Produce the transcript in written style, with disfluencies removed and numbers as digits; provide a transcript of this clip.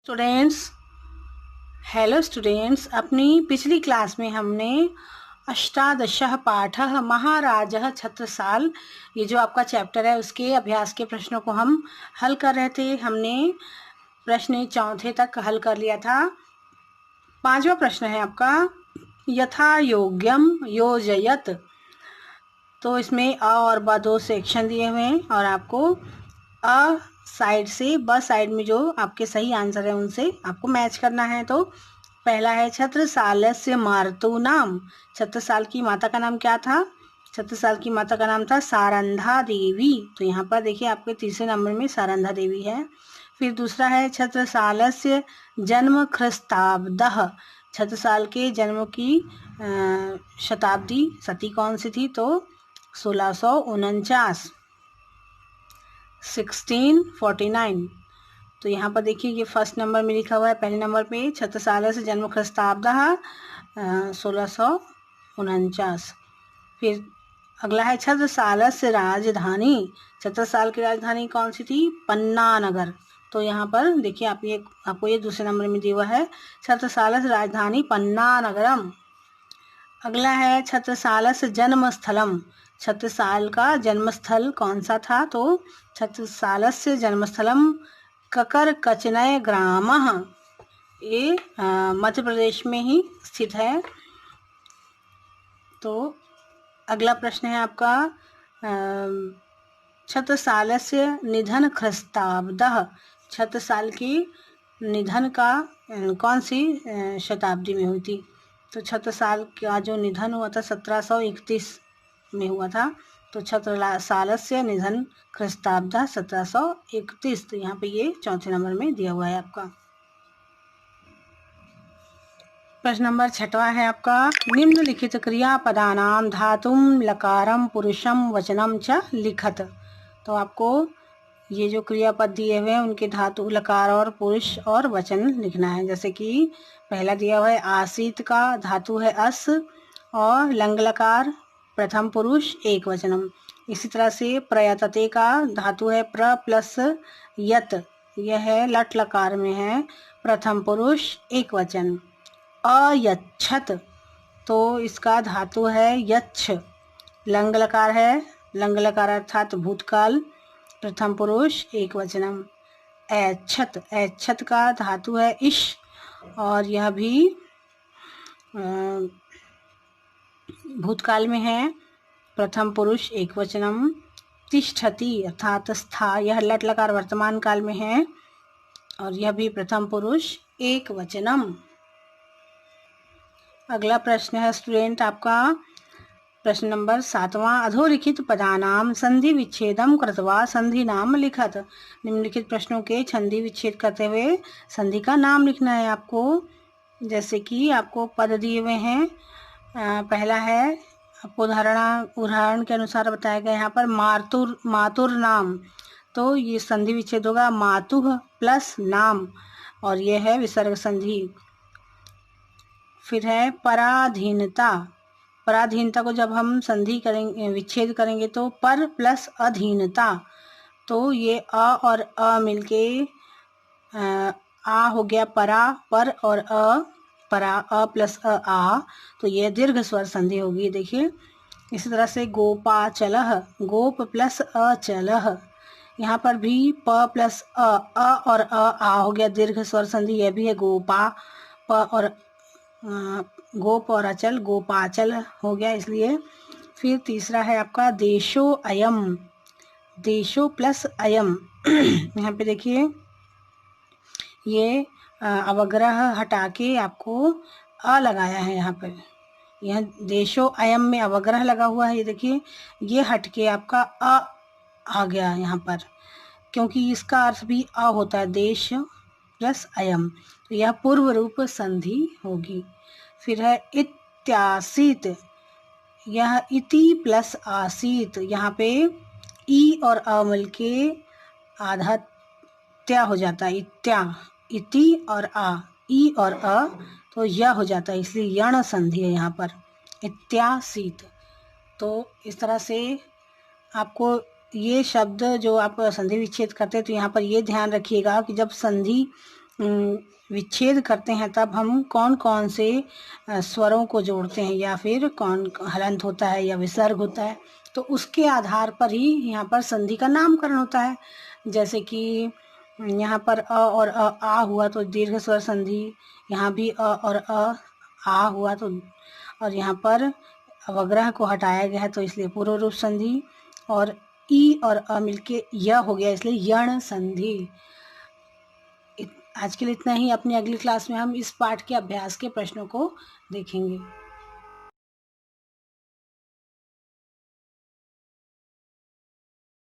Students, hello students. अपनी पिछली class में हमने अष्टादशः पाठः महाराजः छत्रसाल, ये जो आपका चैप्टर है उसके अभ्यास के प्रश्नों को हम हल कर रहे थे। हमने प्रश्न चौथे तक हल कर लिया था। पांचवा प्रश्न है आपका यथा योग्यम योजयत। तो इसमें अ और ब दो सेक्शन दिए हुए हैं और आपको अ साइड से ब साइड में जो आपके सही आंसर है उनसे आपको मैच करना है। तो पहला है छत्रसालस्य मातु नाम। छत्रसाल की माता का नाम क्या था? छत्रसाल की माता का नाम था सारंधा देवी। तो यहाँ पर देखिए आपके तीसरे नंबर में सारंधा देवी है। फिर दूसरा है छत्रसालस्य जन्म ख्रिस्ताब्दः। छत्रसाल के जन्म की शताब्दी सती कौन सी थी? तो 1649, 1649। तो यहाँ पर देखिए ये फर्स्ट नंबर में लिखा हुआ है। पहले नंबर पे छत्रसाल से जन्म ख्रिस्ताब्दः 1649। फिर अगला है छत्रसाल से राजधानी। छत्रसाल की राजधानी कौन सी थी? पन्ना नगर। तो यहाँ पर देखिए आपको ये दूसरे नंबर में दिया हुआ है छत्रसाल से राजधानी पन्ना नगरम। अगला है छत्रसाल से जन्म स्थलम। छत्रसाल का जन्मस्थल कौन सा था? तो छत्रसाल से जन्मस्थलम ककर कचनय ग्राम। ये मध्य प्रदेश में ही स्थित है। तो अगला प्रश्न है आपका छत्रसाल से निधन ख्रिस्ताब्दः। छत्रसाल की निधन का कौन सी शताब्दी में हुई थी? तो छत्रसाल का जो निधन हुआ था 1731 में हुआ था। तो छत्रसाल से निधन ख्रिस्ताब्दः 1731। तो यहाँ पे ये चौथे नंबर में दिया हुआ है आपका। प्रश्न नंबर 6वां है आपका निम्नलिखित क्रियापदानां धातुम लकारम पुरुषम वचनम च लिखत। तो आपको ये जो क्रियापद दिए हुए हैं उनके धातु लकार और पुरुष और वचन लिखना है। जैसे कि पहला दिया हुआ है आसीत का धातु है अस और लंग लकार प्रथम पुरुष एक वचनम। इसी तरह से प्रयतते का धातु है प्र प्लस यत, यह है लट लकार में है प्रथम पुरुष एक वचन। अयच्छत, तो इसका धातु है यच्छ, लंग लकार है, लंग लकार अर्थात भूतकाल प्रथम पुरुष एक वचनम। ऐच्छत, ऐच्छत का धातु है इश और यह भी भूतकाल में है प्रथम पुरुष एक वचनम। तिष्ठति अर्थात स्था, यह लट लकार वर्तमान काल में है और यह भी प्रथम पुरुष एक वचनम। अगला प्रश्न है स्टूडेंट आपका प्रश्न नंबर 7वां अधोलिखित पदानाम संधि विच्छेदम कृत्वा संधि नाम लिखत। निम्नलिखित प्रश्नों के संधि विच्छेद करते हुए संधि का नाम लिखना है आपको। जैसे कि आपको पद दिए हुए हैं। पहला है आपको उदाहरण के अनुसार बताया गया यहाँ पर मातुर नाम। तो ये संधि विच्छेद होगा मातुः प्लस नाम और यह है विसर्ग संधि। फिर है पराधीनता। पराधीनता को जब हम संधि करेंगे विच्छेद करेंगे तो पर प्लस अधीनता। तो ये अ और अ मिलके आ हो गया परा, पर और अ परा, अ प्लस आ। तो ये दीर्घ स्वर संधि होगी। देखिए इसी तरह से गोपाचलः, गोप प्लस अचलः, यहाँ पर भी प प्लस अ और आ हो गया दीर्घ स्वर संधि, यह भी है गोपा। प और गोप और अचल गोपाचल हो गया इसलिए। फिर तीसरा है आपका देशो अयम, देशो प्लस अयम। यहाँ पे देखिए ये अवग्रह हटा के आपको अ लगाया है यहाँ पर। यह देशो अयम में अवग्रह लगा हुआ है, ये देखिए ये हट के आपका अ आ गया यहाँ पर, क्योंकि इसका अर्थ भी अ होता है देश प्लस अयम। तो यह पूर्व रूप संधि होगी। फिर है इत्यासीत, यह इति प्लस आसीत, यहाँ पे ई और अ मिल के आधा त्या हो जाता है इत्या, इति और आ, ई और अ तो यह हो जाता है, इसलिए यण संधि है यहाँ पर इत्यासीत। तो इस तरह से आपको ये शब्द जो आप संधि विच्छेद करते हैं तो यहाँ पर ये ध्यान रखिएगा कि जब संधि विच्छेद करते हैं तब हम कौन कौन से स्वरों को जोड़ते हैं, या फिर कौन हलंत होता है या विसर्ग होता है, तो उसके आधार पर ही यहाँ पर संधि का नामकरण होता है। जैसे कि यहाँ पर अ और आ हुआ तो दीर्घ स्वर संधि, यहाँ भी अ और आ हुआ तो, और यहाँ पर अवग्रह को हटाया गया है तो इसलिए पूर्व रूप संधि, और ई और अ मिलके य हो गया इसलिए यण संधि। आज के लिए इतना ही। अपनी अगली क्लास में हम इस पाठ के अभ्यास के प्रश्नों को देखेंगे।